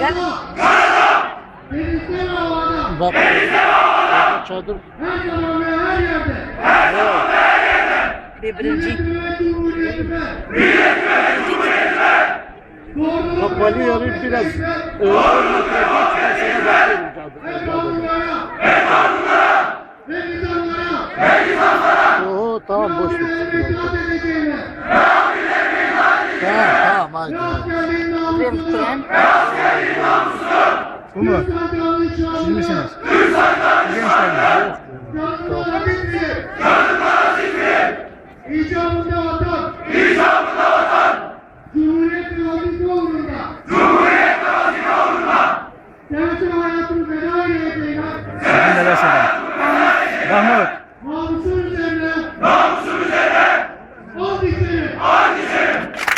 Gel. Bak. Çadır. Birinci. Kapalı yarayıp biraz 10 metre geç ben sana bakıyorum çadır. Oho tamam boş ver. Tamam hadi. Benim kuran. Bu mu? Siz misiniz? Gençler mi? İcabında vatan. Cumhuriyet ve vazife uğrunda. Devletin hayatını feda edeceğine. Sizin neler söyleyin? Mahmut. Namusun üzerine. And içerim.